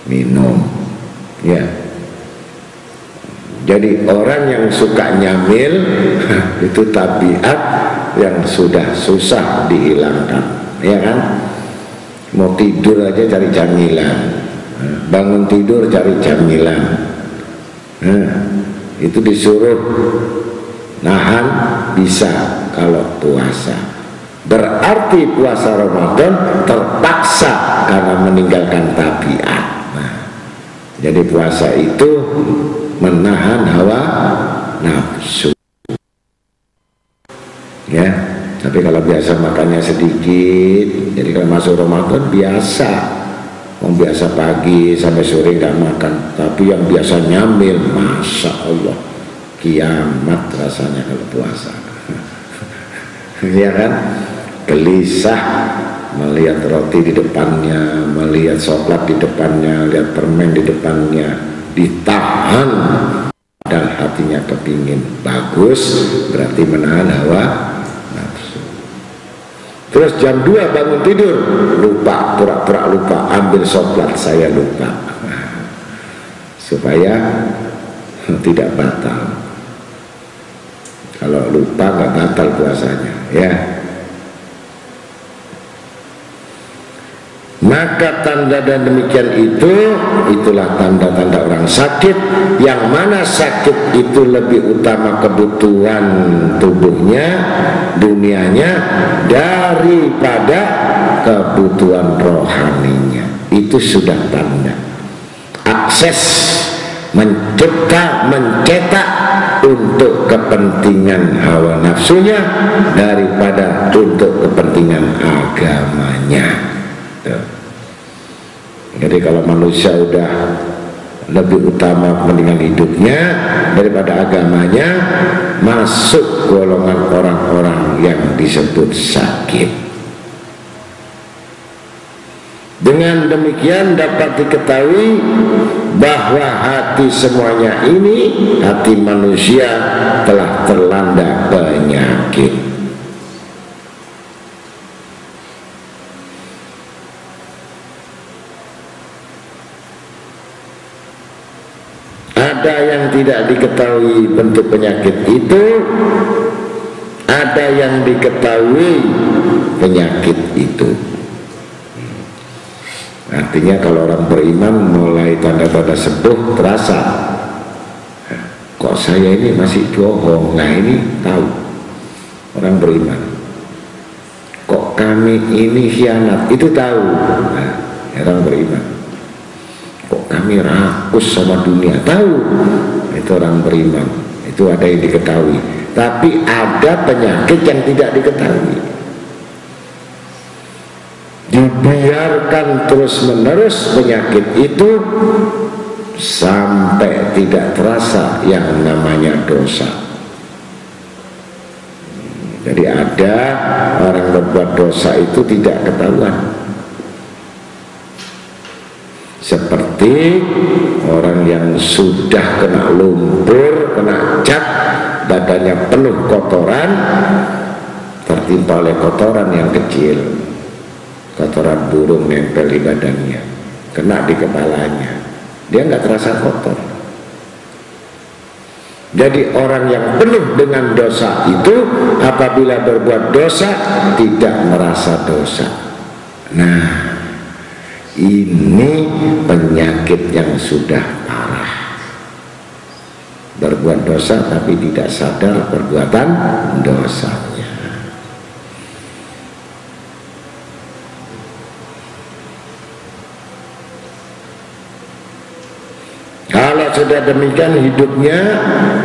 minum. Ya. Jadi orang yang suka nyamil itu tabiat yang sudah susah dihilangkan, ya kan? Mau tidur aja cari camilan, bangun tidur cari camilan. Itu disuruh nahan bisa kalau puasa. Berarti puasa Ramadan terpaksa karena meninggalkan tabiat. Jadi puasa itu menahan hawa nafsu. Ya, tapi kalau biasa makannya sedikit, jadi kalau masuk Ramadan biasa, biasa pagi sampai sore nggak makan. Tapi yang biasa nyamil, masya Allah, kiamat rasanya kalau puasa. Ya kan, gelisah melihat roti di depannya, melihat coklat di depannya, lihat permen di depannya, ditahan. Dan hatinya kepingin bagus, berarti menahan hawa nafsu. Terus jam 2 bangun tidur, lupa, pura-pura lupa, ambil coklat, saya lupa. Supaya tidak batal. Kalau lupa nggak batal puasanya, ya. Maka tanda dan demikian itulah tanda-tanda orang sakit, yang mana sakit itu lebih utama kebutuhan tubuhnya, dunianya, daripada kebutuhan rohaninya. Itu sudah tanda. Akses mencetak untuk kepentingan hawa nafsunya daripada untuk kepentingan agamanya. Jadi kalau manusia udah lebih utama kepentingan hidupnya daripada agamanya, masuk golongan orang-orang yang disebut sakit. Dengan demikian dapat diketahui bahwa hati semuanya ini, hati manusia telah terlanda penyakit. Ada yang tidak diketahui bentuk penyakit itu, ada yang diketahui penyakit itu. Artinya kalau orang beriman mulai tanda-tanda sembuh terasa. Kok saya ini masih bohong? Nah ini tahu orang beriman. Kok kami ini khianat? Itu tahu. Nah, orang beriman. Kok kami rakus sama dunia? Tahu. Itu orang beriman. Itu ada yang diketahui. Tapi ada penyakit yang tidak diketahui. Dibiarkan terus-menerus penyakit itu sampai tidak terasa yang namanya dosa. Jadi ada orang berbuat dosa itu tidak ketahuan. Seperti orang yang sudah kena lumpur, kena cat, badannya penuh kotoran, tertimpa oleh kotoran yang kecil, kotoran burung nempel di badannya, kena di kepalanya, dia nggak terasa kotor. Jadi orang yang penuh dengan dosa itu apabila berbuat dosa tidak merasa dosa. Nah, ini penyakit yang sudah parah. Berbuat dosa tapi tidak sadar perbuatan dosanya. Kalau sudah demikian hidupnya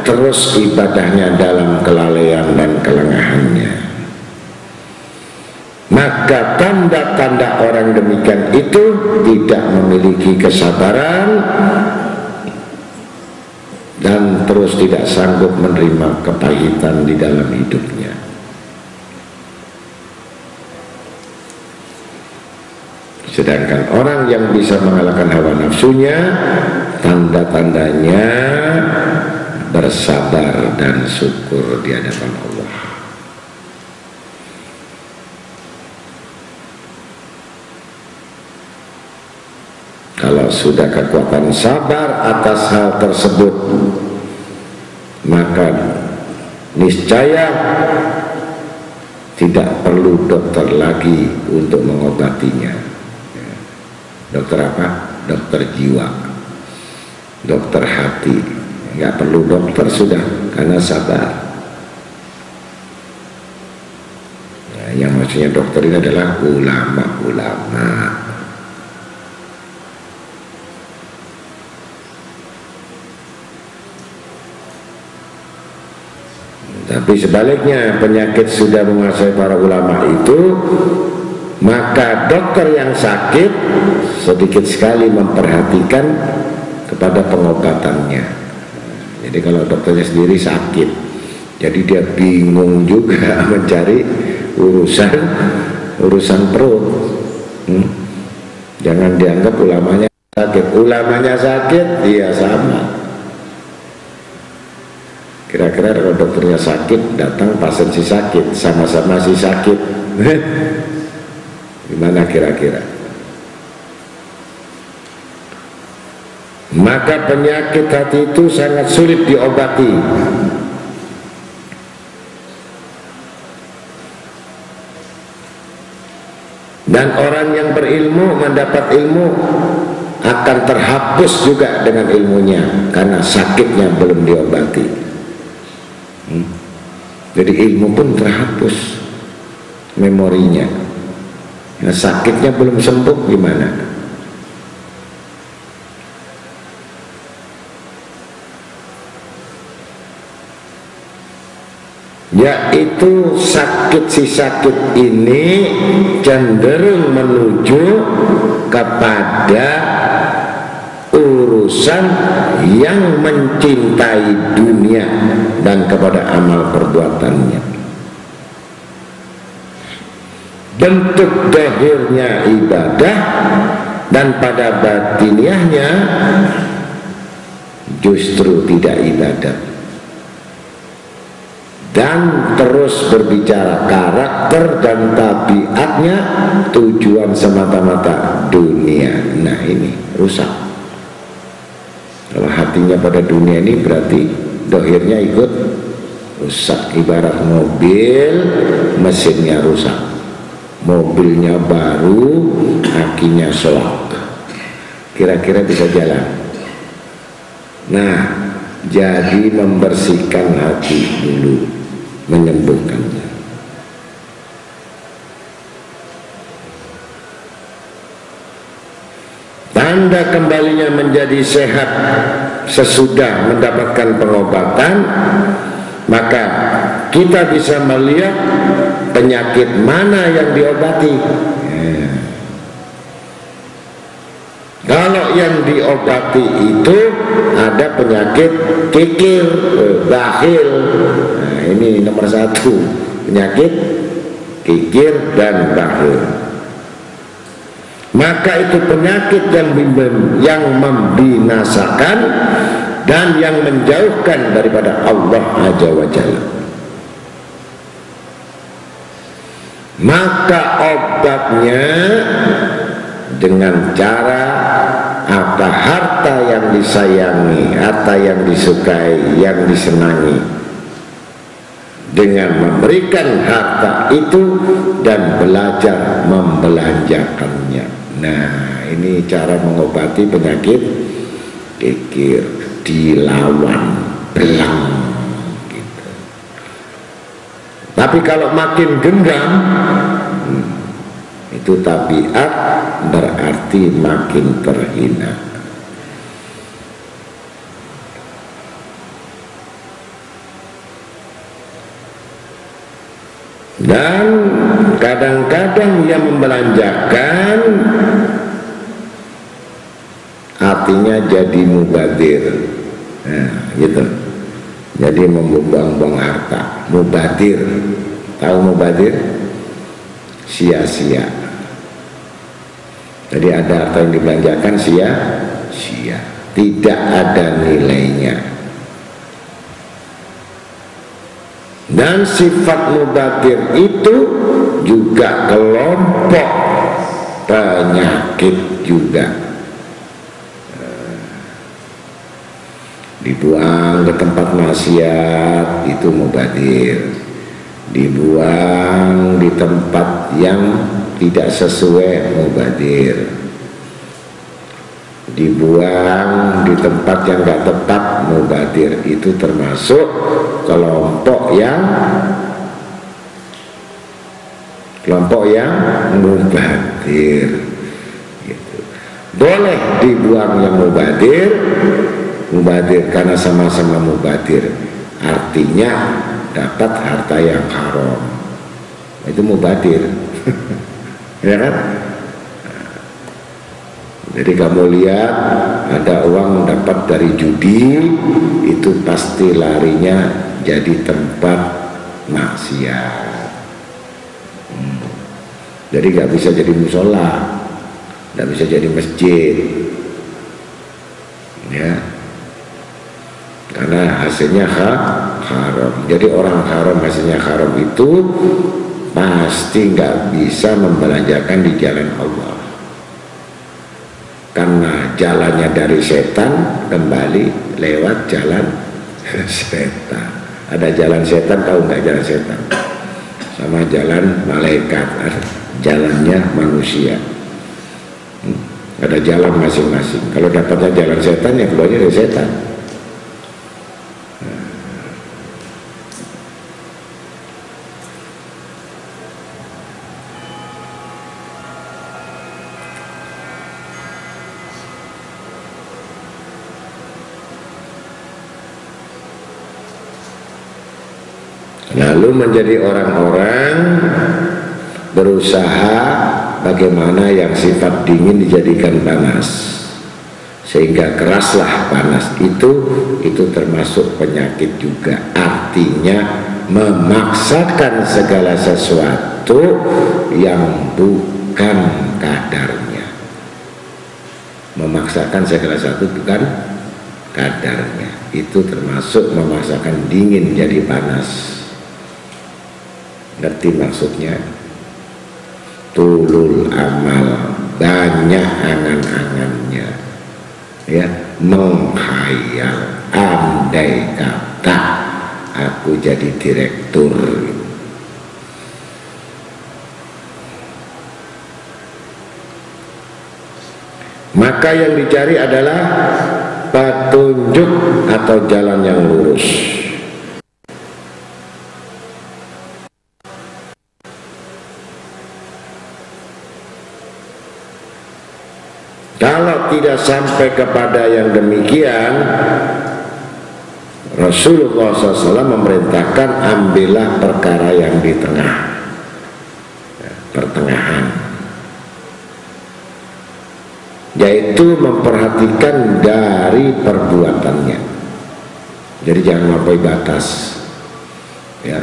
terus ibadahnya dalam kelalaian dan kelengahannya, maka tanda-tanda orang demikian itu tidak memiliki kesabaran dan terus tidak sanggup menerima kepahitan di dalam hidupnya. Sedangkan orang yang bisa mengalahkan hawa nafsunya, tanda-tandanya bersabar dan syukur di hadapan Allah. Kalau sudah kekuatan sabar atas hal tersebut, maka niscaya tidak perlu dokter lagi untuk mengobatinya. Dokter apa? Dokter jiwa, dokter hati. Nggak perlu dokter sudah, karena sabar. Nah, yang maksudnya dokter ini adalah ulama-ulama. Tapi sebaliknya, penyakit sudah menguasai para ulama itu, maka dokter yang sakit sedikit sekali memperhatikan kepada pengobatannya. Jadi kalau dokternya sendiri sakit, jadi dia bingung juga mencari urusan perut. Jangan dianggap ulamanya sakit. Ulamanya sakit, dia sama. Kira-kira kalau dokternya sakit, datang pasien si sakit, sama-sama si sakit, gimana kira-kira? Maka penyakit hati itu sangat sulit diobati. Dan orang yang berilmu mendapat ilmu akan terhapus juga dengan ilmunya, karena sakitnya belum diobati. Jadi ilmu pun terhapus memorinya. Nah, sakitnya belum sembuh gimana? Yaitu si sakit ini cenderung menuju kepada urusan yang mencintai dunia dan kepada amal perbuatannya. Bentuk zahirnya ibadah dan pada batiniahnya justru tidak ibadah. Dan terus berbicara karakter dan tabiatnya tujuan semata-mata dunia. Nah, ini rusak. Kalau hatinya pada dunia ini berarti dohirnya ikut rusak. Ibarat mobil, mesinnya rusak, mobilnya baru, akinya selak, kira-kira bisa jalan. Nah, jadi membersihkan hati dulu, menyembuhkannya. Tanda kembalinya menjadi sehat sesudah mendapatkan pengobatan, maka kita bisa melihat penyakit mana yang diobati. Kalau yang diobati itu ada penyakit kikir, bakhil. Nah, ini nomor 1, penyakit kikir dan bakhil. Maka itu penyakit yang membinasakan dan yang menjauhkan daripada Allah Azza wa Jalla. Maka obatnya dengan cara apa? Harta yang disayangi, harta yang disukai, yang disenangi, dengan memberikan harta itu dan belajar membelanjakannya. Nah, ini cara mengobati penyakit kikir, dilawan, belang gitu. Tapi kalau makin genggam, itu tabiat berarti makin terhina. Dan kadang-kadang yang membelanjakan artinya jadi mubadir. Nah, gitu. Jadi membuang-buang harta, mubadir. Tahu mubadir? Sia-sia. Jadi ada harta yang dibelanjakan sia-sia, tidak ada nilainya. Dan sifat mubadir itu juga kelompok penyakit juga. dibuang ke tempat maksiat itu mubadir, dibuang di tempat yang tidak sesuai mubadir, dibuang di tempat yang gak tepat mubadir. Itu termasuk kelompok yang mubadir gitu. Boleh dibuang yang mubadir karena sama-sama mubadir, artinya dapat harta yang haram, itu mubadir. Ya kan? Jadi kamu lihat ada uang dapat dari judi, itu pasti larinya jadi tempat maksiat. Jadi gak bisa jadi musola, gak bisa jadi masjid, ya, karena hasilnya haram. Jadi orang haram hasilnya haram itu pasti gak bisa membelanjakan di jalan Allah, karena jalannya dari setan kembali lewat jalan setan. Ada jalan setan, tahu nggak jalan setan? Sama jalan malaikat, jalannya manusia. Ada jalan masing-masing. Kalau dapatnya jalan setan, ya keluarnya dari setan. Lalu menjadi orang-orang berusaha bagaimana yang sifat dingin dijadikan panas, sehingga keraslah panas. Itu termasuk penyakit juga. Artinya memaksakan segala sesuatu yang bukan kadarnya. Memaksakan segala sesuatu bukan kadarnya, itu termasuk memaksakan dingin jadi panas. Ngerti maksudnya? Tulul amal, banyak angan-angannya, ya, menghayal, andai kata aku jadi direktur. Maka yang dicari adalah petunjuk atau jalan yang lurus. Kalau tidak sampai kepada yang demikian, Rasulullah SAW memerintahkan ambillah perkara yang di tengah, pertengahan, yaitu memperhatikan dari perbuatannya. Jadi jangan melampaui batas, ya.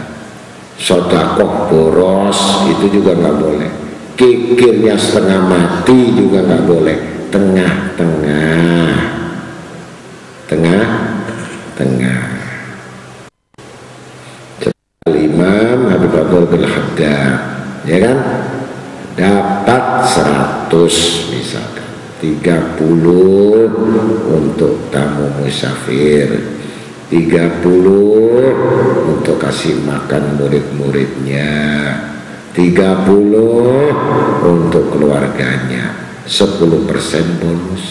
Sedekah boros itu juga nggak boleh, kikirnya setengah mati juga nggak boleh. Tengah-tengah. Imam Habib Abdul bin Haddad, ya kan, dapat 100 misalkan, 30 untuk tamu musafir, 30 untuk kasih makan murid-muridnya, 30 untuk keluarganya, 10% bonus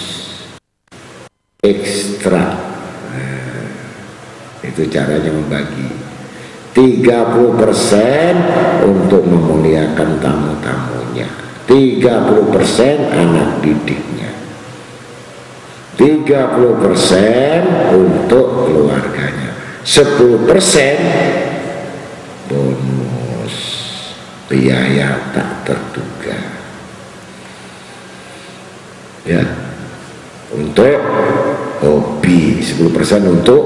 ekstra. Nah, itu caranya membagi. 30% untuk memuliakan tamu-tamunya, 30% anak didiknya, 30% untuk keluarganya, 10% bonus biaya tak terduga, ya, untuk hobi. 10% untuk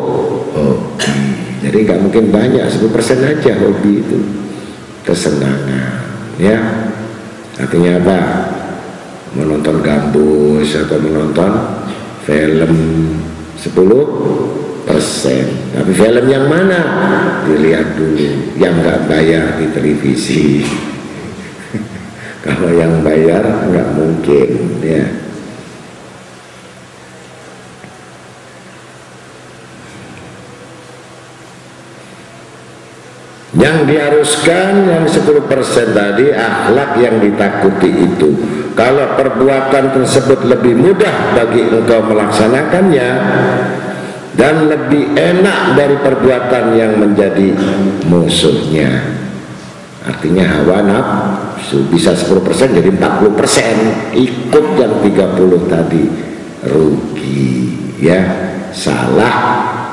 hobi. Jadi nggak mungkin banyak, 10% aja hobi itu, kesenangan, ya. Artinya apa? Menonton gambus atau menonton film 10%. Tapi film yang mana? Dilihat dulu, yang nggak bayar di televisi. Kalau yang bayar nggak mungkin, ya. Yang diharuskan yang 10% tadi akhlak yang ditakuti itu. Kalau perbuatan tersebut lebih mudah bagi engkau melaksanakannya dan lebih enak dari perbuatan yang menjadi musuhnya. Artinya hawa nafsu bisa 10% jadi 40%, ikut yang 30 tadi, rugi ya, salah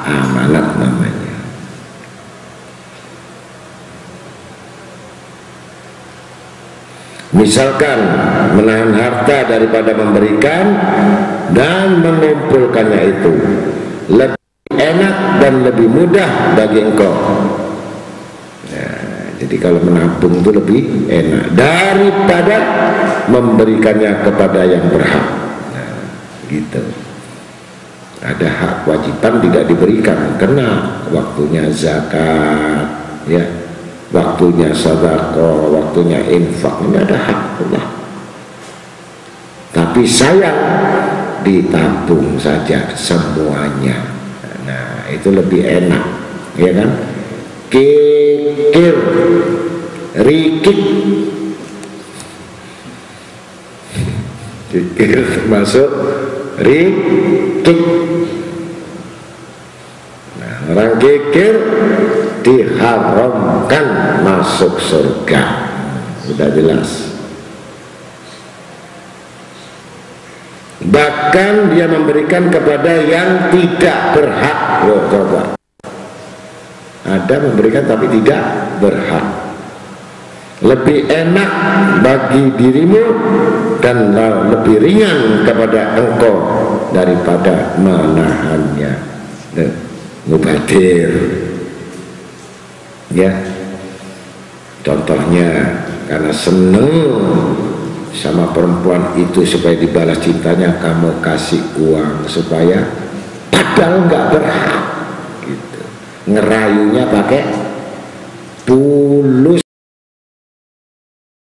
amanat namanya. Misalkan menahan harta daripada memberikan dan mengumpulkannya itu lebih enak dan lebih mudah bagi engkau. Nah, jadi kalau menabung itu lebih enak daripada memberikannya kepada yang berhak. Nah, gitu. Ada hak kewajiban tidak diberikan, kena waktunya zakat, ya. Waktunya sedekah, waktunya infak, ini ada hak Allah. Tapi sayang ditabung saja semuanya. Nah, itu lebih enak, ya kan? Kikir, rikik, kikir termasuk rikik. Nah, orang kikir diharamkan masuk surga, sudah jelas. Bahkan dia memberikan kepada yang tidak berhak. Loh, coba, ada memberikan tapi tidak berhak. Lebih enak bagi dirimu dan lebih ringan kepada engkau daripada menahannya. Mubadir, ya, contohnya karena seneng sama perempuan itu supaya dibalas cintanya, kamu kasih uang supaya padahal nggak berhak gitu. Ngerayunya pakai tulus